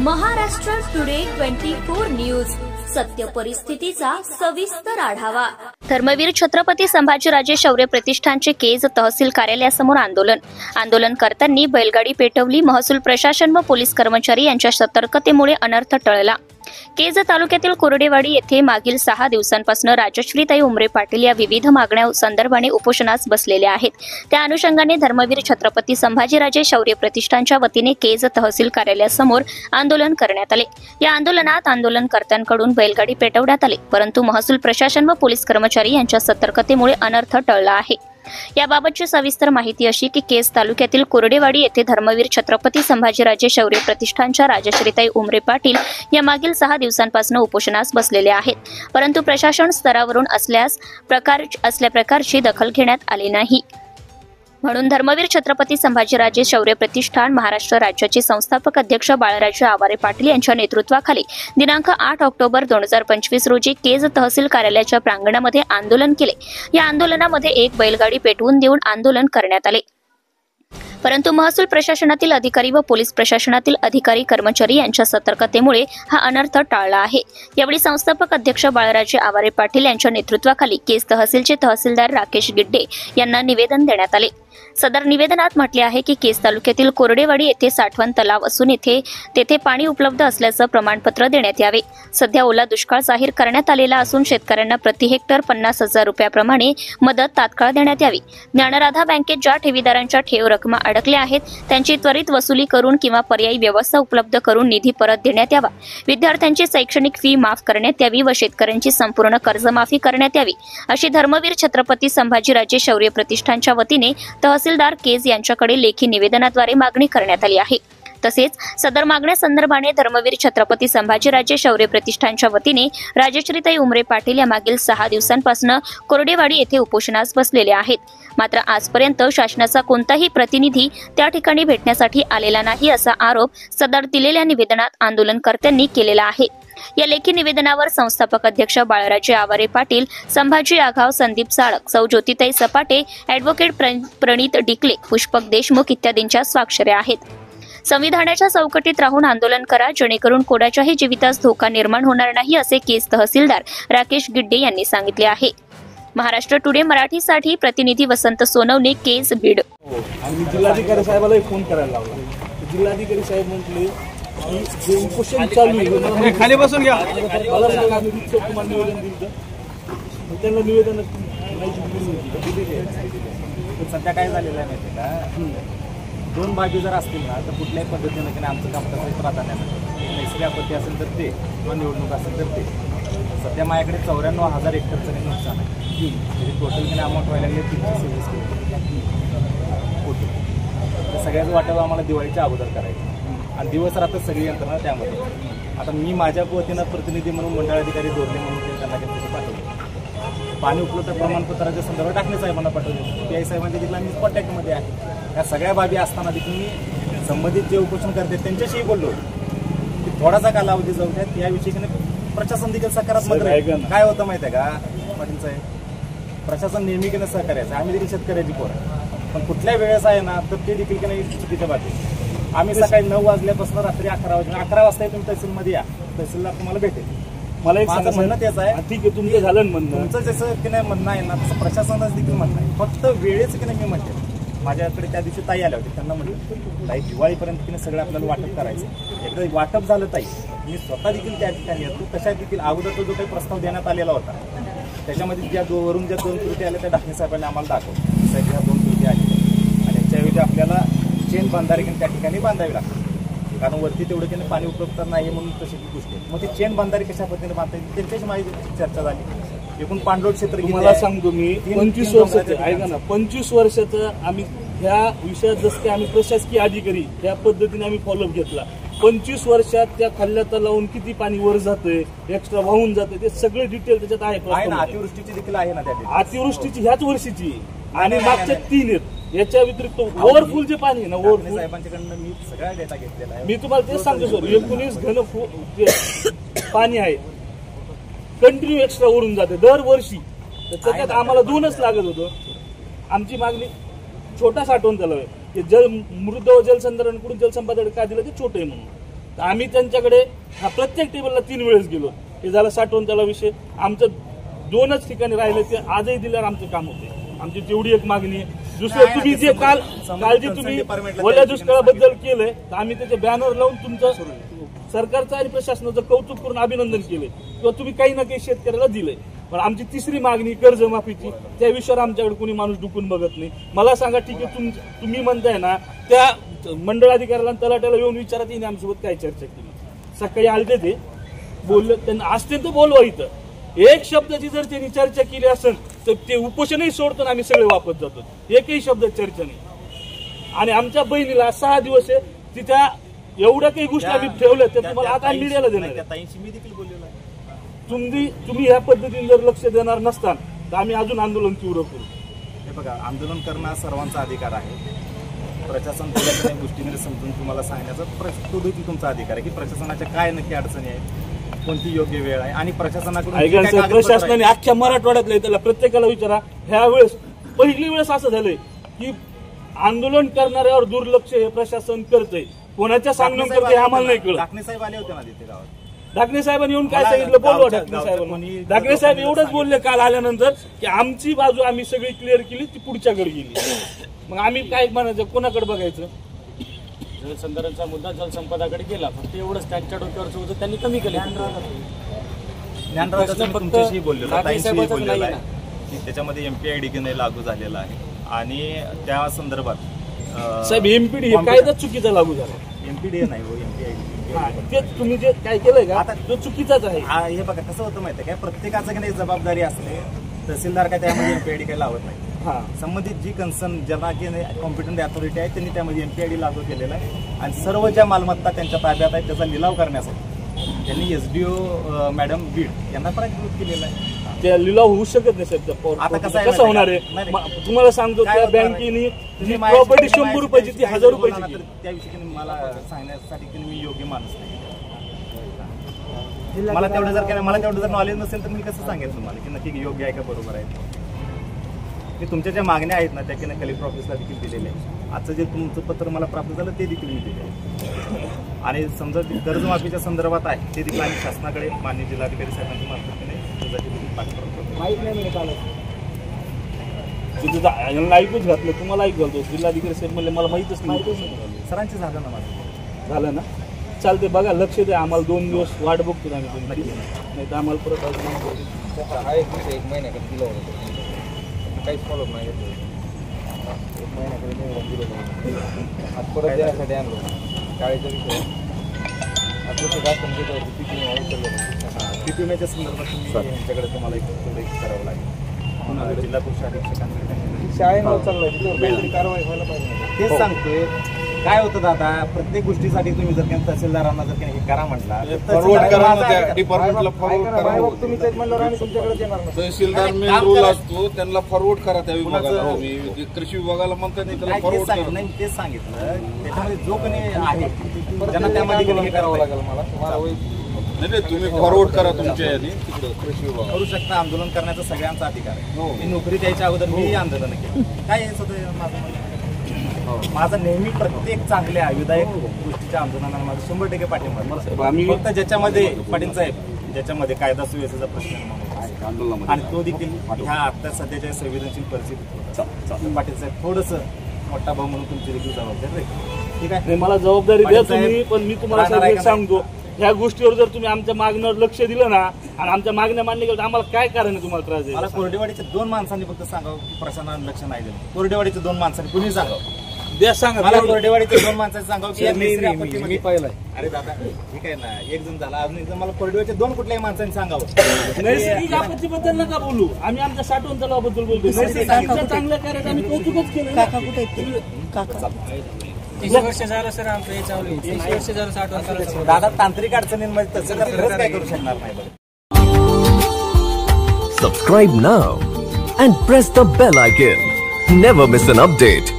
Maharashtra today 24 news, सत्य परिस्थितीचा सविस्तर आढावा। धर्मवीर छत्रपती संभाजीराजे शौर्य प्रतिष्ठानचे केज तहसील कार्यालयासमोर आंदोलनकर्त्यांनी बैलगाडी पेटवली। महसूल प्रशासन व पोलीस कर्मचारी यांच्या सतर्कतेमुळे अनर्थ टळला। केज तालुक्यातील कोरडेवाडी येथे मागील 6 दिवसांपासून राजश्रीताई उमरे पाटील या विविध मागण्या संदर्भाने उपोषणास बसलेल्या आहेत। त्या अनुषंगाने धर्मवीर छत्रपती संभाजीराजे शौर्य प्रतिष्ठानच्या वतीने केज तहसील कार्यालयासमोर आंदोलन करण्यात आले। या आंदोलनात आंदोलनकर्त्यांकडून बैलगाडी पेटवण्यात आली, परंतु महसूल प्रशासन व पोलीस कर्मचारी यांच्या सतर्कतेमुळे अनर्थ टळला आहे। याबाबतची सविस्तर माहिती अशी की केज तालुक्यातील कोरडेवाडी येथे धर्मवीर छत्रपती संभाजीराजे शौर्य प्रतिष्ठानच्या राजश्रीताई उमरे पाटील या मागील 6 दिवसांपासून उपोषणास बसलेले आहेत, परंतु प्रशासन स्तरावरून असल्या प्रकारची दखल घेण्यात आली नाही। म्हणून धर्मवीर छत्रपती संभाजीराजे शौर्य प्रतिष्ठान महाराष्ट्र राज्याचे संस्थापक अध्यक्ष बाळराजे आवारे पाटील यांच्या नेतृत्वाखाली दिनांक 8 ऑक्टोबर 2025 रोजी केज तहसील कार्यालयाच्या प्रांगणामध्ये आंदोलन केले। या आंदोलनामध्ये एक बैलगाडी पेटवून देऊन आंदोलन करण्यात आले, परंतु महसूल प्रशासनातील अधिकारी व पोलीस प्रशासनातील अधिकारी कर्मचारी यांच्या सतर्कतेमुळे हा अनर्थ टाळला आहे। यावेळी संस्थापक अध्यक्ष बाळराजे आवारे पाटील यांच्या नेतृत्वाखाली केज तहसीलचे तहसीलदार राकेश गिड्डे यांना निवेदन देण्यात आले। सदर निवेदनात म्हटले आहे की केज तालुक्यातील कोरडेवाडी येथे साठवण तलाव असून तेथे पाणी उपलब्ध असल्याचं प्रमाणपत्र देण्यात यावे। सध्या ओला दुष्काळ जाहीर करण्यात आलेला असून शेतकऱ्यांना प्रति हेक्टर 50,000 रुपयाप्रमाणे मदत तात्काळ देण्यात यावी। ज्ञानराधा बँकेत ज्या ठेवीदारांच्या ठेव रकमा अडकल्या आहेत त्यांची त्वरित वसुली करून किंवा पर्यायी व्यवस्था उपलब्ध करून निधी परत देण्यात यावा। विद्यार्थ्यांची शैक्षणिक फी माफ करण्यात यावी व शेतकऱ्यांची संपूर्ण कर्जमाफी करण्यात यावी, अशी धर्मवीर छत्रपती संभाजीराजे शौर्य प्रतिष्ठानच्या वतीने तहसीलदार केज यांच्याकडे लेखी निवेदनाद्वारे मागणी करण्यात आली आहे। तसेच सदर मागण्या संदर्भाने धर्मवीर छत्रपती संभाजीराजे शौर्य प्रतिष्ठानच्या वतीने राजश्रीताई उमरे पाटील या मागील 6 दिवसांपासून कोरडेवाडी येथे उपोषणास बसलेले आहेत। मात्र आजपर्यंत शासनाचा कोणताही प्रतिनिधी त्या ठिकाणी भेटण्यासाठी आलेला नाही, असा आरोप सदर दिलेल्या निवेदनात आंदोलनकर्त्यांनी केलेला आहे। या लेखी निवेदनावर संस्थापक अध्यक्ष बाळराजे आवारे पाटील, संभाजी आघाव, संदीप साळक, सौ ज्योतिताई सपाटे, ॲडव्होकेट प्रणित डिकले, पुष्पक देशमुख इत्यादींच्या स्वाक्षऱ्या आहेत। संविधानाच्या चौकटीत राहून आंदोलन करा, जेणेकरून कोणाच्याही जीवितास धोका निर्माण होणार नाही, असे केज तहसीलदार राकेश गिड्डे यांनी सांगितले आहे। महाराष्ट्र टुडे मराठीसाठी प्रतिनिधी वसंत सोनवणे, केज, बीड। आणि जिल्हाधिकारी साहेबाला फोन करायला लावला। जिल्हाधिकारी साहेब म्हटले की जे उपोषण चालू आहे खाली बसून घ्या, मला सांगा मी तुम्हाला निवेदन दिलं, त्यांना निवेदन सध्या काय झालेलं आहे माहिती का, 2 बाजू जर असतील ना तर कुठल्याही पद्धतीनं की आमचं काम करायचं प्राधान्य नाही। नैसर्गिक आपत्ती असेल तर ते किंवा निवडणूक असेल तर ते। सध्या माझ्याकडे 94,000 एकरचं नुकसान आहे, म्हणजे टोटल की अमाऊंट व्हायला लागली 326 कोटी। सगळ्याच वाटप आम्हाला दिवाळीच्या अगोदर करायचं आणि दिवस राहतात सगळी यंत्रणा त्यामध्ये। आता मी माझ्या वतीनं प्रतिनिधी म्हणून मंडळाधिकारी जोडले म्हणून त्यांना पाठवले। पाणी उपलब्ध प्रमाणपत्राच्या संदर्भात टाकणे साहेबांना पाठवले, PI साहेबांच्या देखील आम्ही कॉन्टॅक्टमध्ये आहे। या सगळ्या बाबी असताना देखील मी संबंधित जे उपोषण करते त्यांच्याशी बोललो की थोडासा कालावधी जाऊ द्या, याविषयी प्रशासन देखील सकारात्मक राहील। काय होतं माहिती आहे का पाटील साहेब, प्रशासन नेहमी की नाही सहकार्याचं, आम्ही देखील शेतकऱ्याची पोरं, पण कुठल्या वेळेस आहे ना तर ते देखील की नाही चुकीच्या बाबी। आम्ही सकाळी 9 वाजल्यापासून रात्री 11 वाजता तुम्ही तहसीलमध्ये या, तहसीलदार तुम्हाला भेटेल। मला एक माझं म्हणणं तेच आहे, ठीक आहे तुमचं झालं म्हणणं, तुमचं जसं की नाही म्हणणं आहे ना तसं प्रशासनाचं देखील म्हणणं आहे। फक्त वेळेच की नाही मी म्हणते, माझ्याकडे त्या दिवशी ताई आल्या होत्या, त्यांना म्हटलं ताई दिवाळीपर्यंत की नाही सगळं आपल्याला वाटप करायचं। एकदा वाटप झालं ताई, मी स्वतः देखील त्या ठिकाणी येतो, तशा देखील अगोदरचा जो काही प्रस्ताव देण्यात आलेला होता त्याच्यामध्ये ज्या वरून ज्या 2 त्रुटी आल्या त्या ढाकणे साहेबांनी आम्हाला दाखवल्या, साहेब ह्या 2 त्रुटी आलेल्या आणि याच्याऐवजी आपल्याला चेन बांधारी त्या ठिकाणी बांधावी लागते, कारण वरती तेवढं की पाणी उपलब्ध नाही म्हणून तशी गोष्ट आहे। मग ती चेन बांधारी कशा पद्धतीने बांधता येईल त्यांच्याशी माझी चर्चा झाली। एकूण पाणलोट क्षेत्र मला सांगतो मी 25 वर्षाचं, ऐका ना, 25 वर्षाचं आम्ही ह्या विषयात जसं की आम्ही प्रशासकीय अधिकारी त्या पद्धतीने आम्ही फॉलोअप घेतला। 25 वर्षात त्या खाल्ल्यात लावून किती पाणी वर जातंय, एक्स्ट्रा वाहून जातंय, ते सगळे डिटेल त्याच्यात आहे ना। अतिवृष्टीची देखील आहे ना, त्या अतिवृष्टीची ह्याच वर्षीची आणि मागच्या 3 आहेत। याच्या व्यतिरिक्त ओव्हरफुल जे पाणी आहे ना, ओव्हरफुल साहेबांच्याकडनं मी सगळा डेटा घेतलेला आहे। मी तुम्हाला तेच सांगतो सर, 19 घन पाणी आहे, कंटिन्यू एक्स्ट्रा ओढून जाते दरवर्षी। तर त्याच्यात आम्हाला 2च लागत होतं। आमची मागणी छोटा साठवण तलाव आहे, जल मृद व जलसंधारणकडून जलसंपादन काय दिलं ते छोटे म्हणून तर आम्ही त्यांच्याकडे प्रत्येक टेबलला 3 वेळेस गेलो. हे झालं साठवण त्याला विषय. आमचं 2च ठिकाणी राहिले ते आजही दिल्यावर आमचं काम होते. आमची तेवढी एक मागणी आहे. दुसरं तुम्ही जे काल जे तुम्ही ओल्या दुष्काळाबद्दल केलंय तर आम्ही त्याचे बॅनर लावून तुमचं सरकारचं आणि प्रशासनाचं कौतुक करून अभिनंदन केले किंवा तुम्ही काही ना काही शेतकऱ्याला दिलंय. पण आमची तिसरी मागणी कर्जमाफीची, त्या विषयावर आमच्याकडे कोणी माणूस डुकून बघत नाही. मला सांगा, ठीक आहे तुम्ही म्हणताय ना, त्या मंडळ अधिकाऱ्याला आणि तलाट्याला येऊन विचारा तिने आमच्यासोबत काय चर्चा केली. सकाळी आलते ते बोलले, त्यांना असते तर बोलवा इथं. एक शब्दाची जर त्यांनी चर्चा केली असेल तर ते उपोषणही सोडतो आम्ही सगळे वापस जातो. एकही शब्द चर्चा नाही. आणि आमच्या बहिणीला 6 दिवस आहे तिथं एवढ्या काही गोष्टी आम्ही ठेवल्या त्या तुम्हाला आता मीडियाला देणार. मी देखील बोललेलो आहे. तुम्ही ह्या पद्धतीने जर लक्ष देणार नसताल तर आम्ही अजून आंदोलन तीव्र करू. हे बघा, आंदोलन करणं हा सर्वांचा अधिकार आहे. प्रशासन त्या गोष्टीमध्ये समजून तुम्हाला सांगण्याचा तो देखील तुमचा अधिकार आहे की प्रशासनाच्या काय नक्की अडचणी आहेत, कोणती योग्य वेळ आहे आणि प्रशासनाकडून प्रशासनाने अख्ख्या मराठवाड्यातल्या त्याला प्रत्येकाला विचारा. ह्या वेळेस पहिली वेळेस असं झालंय की आंदोलन करणाऱ्यावर दुर्लक्ष हे प्रशासन करतंय. कोणाच्या सांगण्यात करते आम्हाला नाही कळत. ढाकणे साहेब आले होते ना तिथे गावात. ढाकणे साहेबांनी येऊन काय सांगितलं, बोलवा ढाकणे साहेबांनी. ढाकणे साहेब एवढंच बोलले काल आल्यानंतर की आमची बाजू आम्ही सगळी क्लिअर केली, ती पुढच्याकडे गेली. मग आम्ही काय म्हणायचं, कोणाकडे बघायचं. जलसंधारणचा मुद्दा जलसंपदाकडे गेला, फक्त एवढंच त्यांच्या डोक्यावरचं होतं, त्यांनी कमी केलं. तुमच्याशी बोललेलो आहे त्याच्यामध्ये MPID लागू झालेला आहे आणि त्या संदर्भात साहेब MPD कायदा चुकीचा लागू झाला. MPD नाही हो, MPID. ते तुम्ही जे काय केलंय का आता जो चुकीचाच आहे. हे बघा कसं होतं माहिती आहे काय, प्रत्येकाचं काही जबाबदारी असते. तहसीलदार काय त्यामध्ये MPID काही लावत नाही. संबंधित जी कन्सर्न ज्यांना की कॉम्पिटंट अथॉरिटी आहे त्यांनी त्यामध्ये MPID लागू केलेला आहे आणि सर्व ज्या मालमत्ता त्यांच्या ताब्यात आहेत त्याचा लिलाव करण्यासाठी त्यांनी SDO मॅडम बीड यांना प्राधिकृत केलेला आहे. त्या लिलाव होऊ शकत नाही साहेब. आता कसं होणार आहे तुम्हाला सांगतो, त्या बँकेने जी प्रॉपर्टी 100 रुपयाची ती 1000 रुपयाची. त्याविषयी मला सांगण्यासाठी मी योग्य माणूस नाही. मला तेवढं जर नॉलेज नसेल तर मी कसं सांगेन तुम्हाला की नक्की योग्य आहे का बरोबर आहे. की तुमच्या ज्या मागण्या आहेत ना त्या की कलेक्टर ऑफिसला देखील दिलेल्या आहे. आजचं जे तुमचं पत्र मला प्राप्त झालं ते देखील मी दिले आहे. आणि समजा कर्जमाफीच्या संदर्भात आहे ते देखील आम्ही शासनाकडे माननीय जिल्हाधिकारी साहेबांच्या मार्फत माहीत नाही मिळत आलं यांना ऐकूच घातलं. तुम्हाला ऐकू घालतो जिल्हाधिकारी साहेब म्हणले मला माहितच नाही. सरांची झालं ना माझं झालं ना, चालते. बघा लक्ष द्या, आम्हाला 2 दिवस वाट बघतो आम्ही. नाही तर आम्हाला परत एक महिन्याकडे दिलं होतं, काहीच फॉलोअप नाही घेतलं. 1 महिन्याकडे दिलं आज परत द्यायसाठी आणलो. शाळेचा विषय PPMच्या संदर्भात यांच्याकडे तुम्हाला एक करावं लागेल. जिल्हा कृषी अधीक्षकांकडे शाळेनं चाललंय कारवाई व्हायला पाहिजे. तेच सांगतोय. काय होतं दादा, प्रत्येक गोष्टीसाठी तुम्ही जर काही तहसीलदारांना जर काही करा म्हटला फॉरवर्ड करा डिपार्टमेंटला, फॉरवर्ड करा. तहसीलदार मेन रोल असतो, त्यांना फॉरवर्ड करा त्या विभागाला. कृषी विभागाला म्हणता नाही त्याला फॉरवर्ड करा. नाही तेच सांगितलं. त्याच्यामध्ये जो कोणी आहे त्यांना त्यामध्ये करावं लागेल. मला नाही तुम्ही फॉरवर्ड करा तुमच्या याने तिकडे कृषी विभाग करू शकता. आंदोलन करण्याचा सगळ्यांचा अधिकार आहे. मी नोकरी द्यायच्या अगोदर मी आंदोलन केलं. काय माझं नेहमी प्रत्येक चांगल्या विधायक गोष्टीच्या आंदोलनाला माझं 100% पाठिंबा. फक्त ज्याच्यामध्ये पाटील साहेब ज्याच्यामध्ये कायदा सुव्यवस्थेचा प्रश्न आणि तो देखील ह्या आता सध्याच्या संवेदनशील परिस्थितीत पाटील साहेब थोडंसं मोठा भाऊ म्हणून तुमची देखील जबाबदारी. ठीक आहे, मला जबाबदारी द्या तुम्ही. पण मी तुम्हाला सांगतो, ह्या गोष्टीवर जर तुम्ही आमच्या मागण्यावर लक्ष दिलं ना आणि आमच्या मागण्या मान्य केल्या तर आम्हाला काय कारण आहे तुम्हाला त्रास द्यायला. मला कोरडेवाडीच्या 2 माणसांनी फक्त सांगावं की प्रशासनानं लक्ष नाही दिलं. कोरडेवाडीच्या 2 माणसांनी कुणी सांगावं. द्या सांगा. मला कोरडेवाडीच्या 2 माणसांनी सांगावं की मी पाहिलंय. अरे दादा ठीक आहे ना, एक जण झाला, अजून एक जण. मला कोरडेवाडीच्या 2 कुठल्याही माणसांनी सांगावं. नैसर्गिक आपत्तीबद्दल नका बोलू. आम्ही आमच्या साठवण तलावाबद्दल बोलतो. चांगल्या कार्यात आम्ही कौतुकच केलं. काका कुठे काका 30 वर्ष झालं सर आमचं हे चालू आहे. 30 वर्ष झालं साठवण. दादा तांत्रिक अडचणींमध्ये तसं खरंच काय करू शकणार नाही. Subscribe now and press the bell icon. Never miss an update.